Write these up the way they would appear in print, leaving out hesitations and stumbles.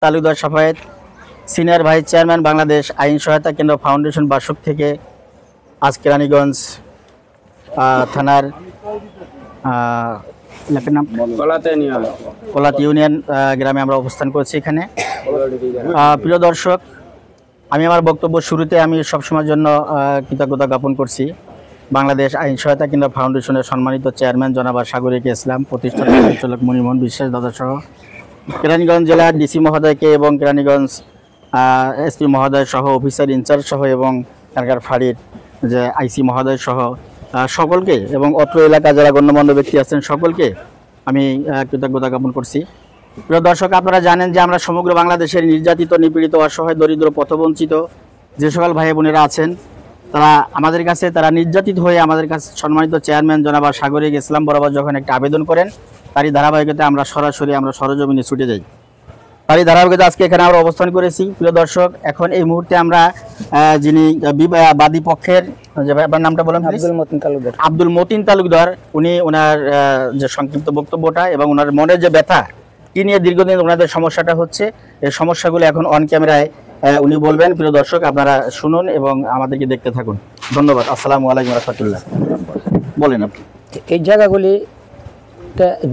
Talukdar Safayet, senior vice chairman Bangladesh আইন সহায়তা কেন্দ্র ফাউন্ডেশন বাসক থেকে আজ কেরানীগঞ্জ থানার এলাকার নাম কোলাত ইউনিয়ন গ্রামে আমরা অবস্থান করছি। এখানে প্রিয় দর্শক, আমি আমার বক্তব্য শুরুতে আমি সবসময়ের জন্য কৃতজ্ঞতা জ্ঞাপন করছি বাংলাদেশ আইন সহায়তা কেন্দ্র ফাউন্ডেশনের সম্মানিত চেয়ারম্যান জনাব সাগরিক ইসলাম, প্রতিষ্ঠাতা পরিচালক মনিমোহন বিশ্বাস দাদা সহ কেরানীগঞ্জ জেলার ডিসি মহোদয়কে এবং কেরানীগঞ্জ এসপি মহোদয় সহ অফিসার ইনচার্জ সহ এবং এলাকার ফাঁড়ির যে আইসি মহোদয় সহ সকলকে এবং অত্র এলাকা যারা গণ্যমান্য ব্যক্তি আছেন সকলকে আমি কৃতজ্ঞতা জ্ঞাপন করছি। প্রিয় দর্শক, আপনারা জানেন যে আমরা সমগ্র বাংলাদেশের নির্যাতিত, নিপীড়িত, অসহায়, দরিদ্র, পথবঞ্চিত যে সকল ভাই বোনেরা আছেন তারা আমাদের কাছে নির্যাতিত হয়ে আমাদের কাছে সম্মানিত চেয়ারম্যান জনাব সাগরিক ইসলাম বরাবর যখন একটা আবেদন করেন, তারই ধারাবাহিকতা আমরা সরজমিনে ছুটে যাই। তারই ধারাবাহিকতা আজকে এখানে আমরা অবস্থান করেছি। প্রিয় দর্শক, এখন এই মুহূর্তে আমরা যিনি বাদী পক্ষের যে আপনার নামটা বলেন, আব্দুল মতিন তালুকদার, উনি ওনার যে সংক্ষিপ্ত বক্তব্যটা এবং ওনার মনের যে ব্যথা কি নিয়ে দীর্ঘদিন ওনাদের সমস্যাটা হচ্ছে, এই সমস্যাগুলো এখন অন ক্যামেরায় উনি বলবেন। প্রিয় দর্শক, আপনারা শুনুন এবং আমাদেরকে দেখতে থাকুন। ধন্যবাদ। আসসালামু আলাইকুম রাহমাতুল্লাহ। বলেন আপনি। এই জায়গাগুলি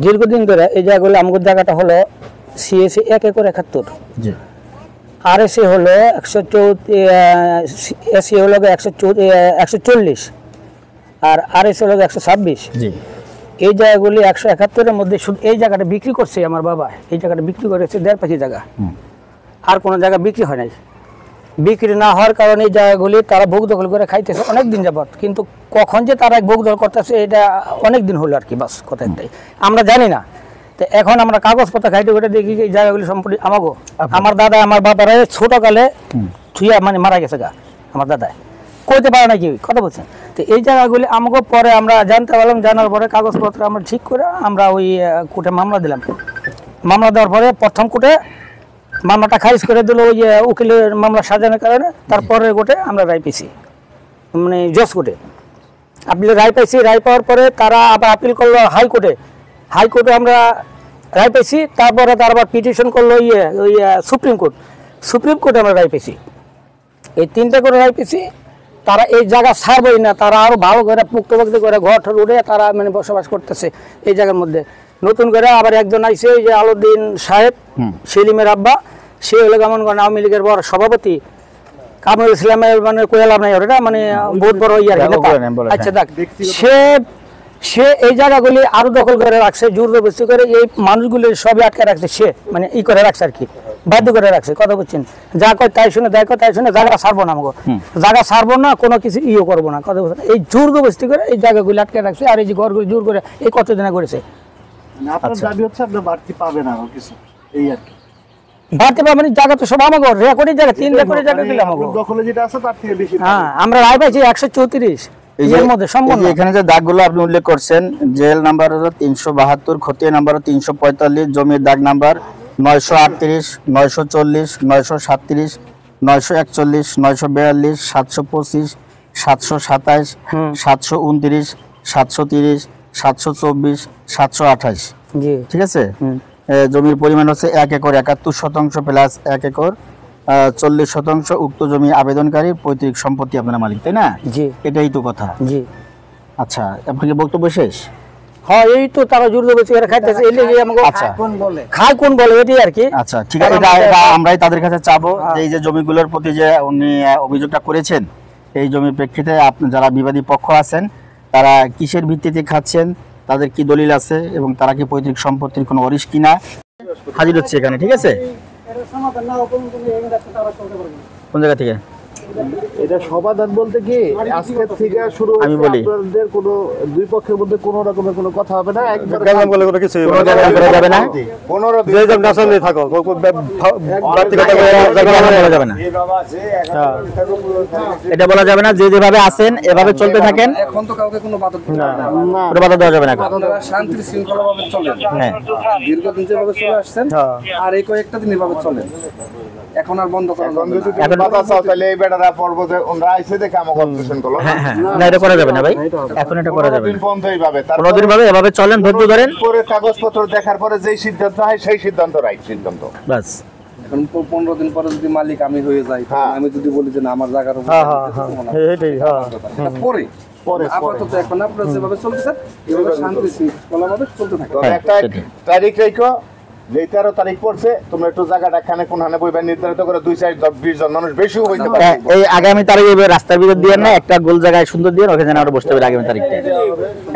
দীর্ঘদিন ধরে এই জায়গাগুলি আমাদের জায়গাটা হলো সিএসি 1 একর 71, আর এসি হলো 114, এসি হলো 140 আর আরএসি হলো 126। এই জায়গাগুলি 171-এর মধ্যে শুধু এই জায়গাটা বিক্রি করছে আমার বাবা। এই জায়গাটা বিক্রি করেছে 1.5 জায়গা, আর কোনো জায়গা বিক্রি হয় নাই। বিক্রি না হওয়ার কারণে এই জায়গাগুলি তারা ভোগ দখল করে খাইতেছে অনেক দিন যাবত, কিন্তু কখন যে তারা ভোগ দখল করতেছে এটা অনেক দিন হলো আর কি, বাস কথা একটাই, আমরা জানি না। তো এখন আমরা কাগজপত্র খাইতে করে দেখি এই জায়গাগুলি সম্পূর্ণ আমাগো। আমার দাদা আমার বাবারা ছোটকালে থুইয়া মানে মারা গেছে গা, আমার দাদা কইতে পারে না কি কথা বলছেন। তো এই জায়গাগুলি আমাকে পরে আমরা জানতে পারলাম, জানার পরে কাগজপত্র আমরা ঠিক করে আমরা ওই কোর্টে মামলা দিলাম। মামলা দেওয়ার পরে প্রথম কোর্টে মামলাটা খারিজ করে দিল ওই উকিলের মামলা সাজানোর কারণে। তারপরে কোর্টে আমরা রায় পেয়েছি, মানে জজ কোর্টে আপিলের রায় পাইছি। রায় পাওয়ার পরে তারা আবার আপিল করলো হাইকোর্টে। হাইকোর্টে আমরা রায় পেয়েছি। তারপরে তারা আবার পিটিশন করলো ওই সুপ্রিম কোর্ট। সুপ্রিম কোর্টে আমরা রায় পেয়েছি। এই 3টে করে রায় পেয়েছি। তারা এই জায়গা ছাড়বেই না, তারা আরও ভালো করে পুক্তভক্তি করে ঘর ঠর উঠে তারা মানে বসবাস করতেছে এই জায়গার মধ্যে। নতুন করে আবার একজন আইসে, ওই যে আলাউদ্দিন সাহেব, সেলিমের আব্বা, সে হলো কেমন করেন আওয়ামী লীগের বড় সভাপতি, কামরুল ইসলামের মানে কোয়েলাম নাই ওটা মানে বহুত বড় ইয়ার। আচ্ছা দেখ, সে এই জায়গাগুলি আরো দখল করে রাখছে, জোর জবরদস্তি করে এই মানুষগুলি সবই আটকে রাখছে। সে মানে ই করে রাখছে আর কি, বাধ্য করে রাখছে। কথা বলছেন, যা কয় তাই শুনে, তাই কয় তাই শুনে, জায়গা ছাড়বো না, আমাকে জায়গা ছাড়বো না, কোনো কিছু ইয়ে করবো না। কথা বলছেন, এই জোর জবরদস্তি করে এই জায়গাগুলি আটকে রাখছে। আর এই যে ঘরগুলি জোর করে এই কতদিনে করেছে। বাড়তি পাবেন জায়গা তো সব আমাকে রেকর্ডের জায়গা, 3 রেকর্ডের জায়গা দিলাম দখলে যেটা আছে তার থেকে বেশি। হ্যাঁ, আমরা রায় পাইছি 134। এর মধ্যে সম্পূর্ণ এখানে যে দাগগুলো আপনি উল্লেখ করছেন, জেল নাম্বার হলো 372, খতিয়ান নাম্বার 345, জমির দাগ নাম্বার 938, 940, 937, 941, 942, 725, 727, 729, 730, 724, 728। ঠিক আছে। জমির পরিমাণ হচ্ছে 1 একর 71% প্লাস 1 একর 40%। উক্ত জমি আবেদনকারীর পৈতৃক সম্পত্তি, আপনার মালিক, তাই না? জি, এটাই তো কথা। জি, আচ্ছা, আপনাকে বক্তব্য শেষ? হ্যাঁ, এই তো তারা জোর জবরদস্তি করে খাইতেছে। এই লাগি আমাকে আচ্ছা খায় কোন বলে এটাই আর কি। আচ্ছা, ঠিক আছে, এটা আমরাই তাদের কাছে চাবো যে এই যে জমিগুলোর প্রতি যে উনি অভিযোগটা করেছেন, এই জমির প্রেক্ষিতে আপনি যারা বিবাদী পক্ষ আছেন তারা কিসের ভিত্তিতে খাচ্ছেন, তাদের কি দলিল আছে এবং তারা কি পৈতৃক সম্পত্তির কোনো অরিশ কিনা হাজির হচ্ছে এখানে। ঠিক আছে, কোন জায়গা থেকে এটা সমাধান বলতে কি আজকের থেকে শুরু আমি বলি, আপনাদের কোনো দুই পক্ষের মধ্যে কোনো রকমের কোনো কথা হবে না, একবার গালাম বলে কোনো কিছু করা যাবে না। 15 যে যেমন নাসলে থাকো বাড়তি কথা বলা যাবে না, এটা বলা যাবে না। যে যেভাবে আছেন এভাবে চলতে থাকেন। এখন তো কাউকে কোনো বাধা দেওয়া যাবে না, আপনারা শান্তি শৃঙ্খলাভাবে চলেন। হ্যাঁ, দীর্ঘদিন যেভাবে চলে আসছেন আর এই কয়েকটা দিন এভাবে চলেন। এখন আর বন্ধ করা যাবে না। এখন কথা চাও তাহলে এই বেটারা পর্বতে ওরা আইছে দেখে আমাকে অপারেশন করলো। হ্যাঁ হ্যাঁ, না এটা করা যাবে না ভাই, এখন এটা করা যাবে না। কোনদিন ভাবে এভাবে চলেন, ধৈর্য ধরেন, পরে কাগজপত্র দেখার পরে যেই সিদ্ধান্ত হয় সেই সিদ্ধান্ত রাইট সিদ্ধান্ত। বাস এখন 15 দিন পরে যদি মালিক আমি হয়ে যাই, হ্যাঁ। আমি যদি বলি যে না আমার জায়গার উপর এটাই হ্যাঁ পরে আপাতত এখন আপনারা যেভাবে চলতেছেন এভাবে শান্তি শৃঙ্খলাভাবে চলতে থাকে। তবে একটা তারিখ রেখো, যে 13 তারিখ পড়ছে, তোমরা একটু জায়গাটা খানে কোনখানে বইবা নির্ধারিত করে 2-4-20 জন মানুষ বেশিও হইতে পারে। এই আগামী তারিখে রাস্তার ভিতর দিয়ে না একটা গোল জায়গায় সুন্দর দিয়ে ওখানে যেন আরো বসতে পারি আগামী তারিখটা।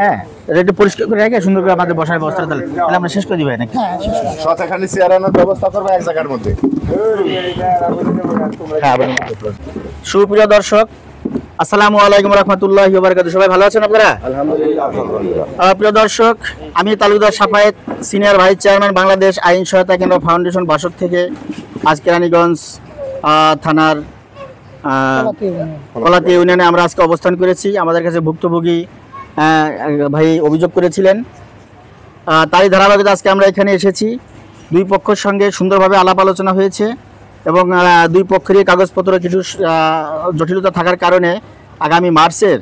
হ্যাঁ, এটা একটু পরিষ্কার করে রেখে সুন্দর করে আমাদের বসার ব্যবস্থা তাহলে আমরা শেষ করে দিই নাকি? শতখানি চেয়ার আনার ব্যবস্থা করবা এক জায়গার মধ্যে। হ্যাঁ, সুপ্রিয় দর্শক, আসসালামু আলাইকুম রহমতুল্লাহি ওয়া বারাকাতুহু। সবাই ভালো আছেন আপনারা? আলহামদুলিল্লাহ। প্রিয় দর্শক, আমি Talukdar Safayet, senior vice chairman Bangladesh আইন সহায়তা কেন্দ্র ফাউন্ডেশন বাসক থেকে আজ কেরানীগঞ্জ থানার কলাতি ইউনিয়নে আমরা আজকে অবস্থান করেছি। আমাদের কাছে ভুক্তভোগী ভাই অভিযোগ করেছিলেন, তারই ধারাবাহিকতা আজকে আমরা এখানে এসেছি। দুই পক্ষের সঙ্গে সুন্দরভাবে আলাপ আলোচনা হয়েছে এবং দুই পক্ষেরই কাগজপত্র কিছু জটিলতা থাকার কারণে আগামী মার্চের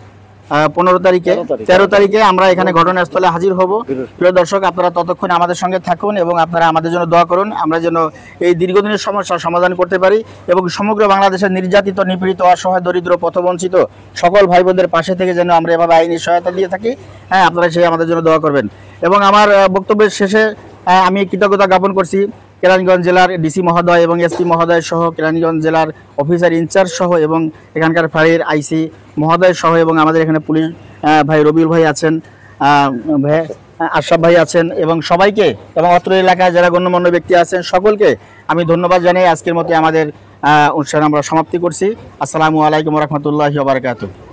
13 তারিখে আমরা এখানে ঘটনাস্থলে হাজির হব। প্রিয় দর্শক, আপনারা ততক্ষণ আমাদের সঙ্গে থাকুন এবং আপনারা আমাদের জন্য দোয়া করুন, আমরা যেন এই দীর্ঘদিনের সমস্যার সমাধান করতে পারি এবং সমগ্র বাংলাদেশের নির্যাতিত, নিপীড়িত, অসহায়, দরিদ্র, পথবঞ্চিত সকল ভাই বোনদের পাশে থেকে যেন আমরা এভাবে আইনি সহায়তা দিয়ে থাকি। হ্যাঁ, আপনারা সেই আমাদের জন্য দোয়া করবেন। এবং আমার বক্তব্যের শেষে আমি কৃতজ্ঞতা জ্ঞাপন করছি কেরানীগঞ্জ জেলার ডিসি মহোদয় এবং এসপি মহোদয় সহ, কেরানীগঞ্জ জেলার অফিসার ইনচার্জ সহ এবং এখানকার ফাঁড়ির আইসি মহোদয় সহ এবং আমাদের এখানে পুলিশ ভাই রবিউল ভাই আছেন, ভাই আশরাফ ভাই আছেন এবং সবাইকে এবং অত্র এলাকায় যারা গণ্যমান্য ব্যক্তি আছেন সকলকে আমি ধন্যবাদ জানাই। আজকের মতো আমাদের অনুষ্ঠান আমরা সমাপ্তি করছি। আসসালামু আলাইকুম রহমতুল্লাহি ওয়া বারাকাতুহু।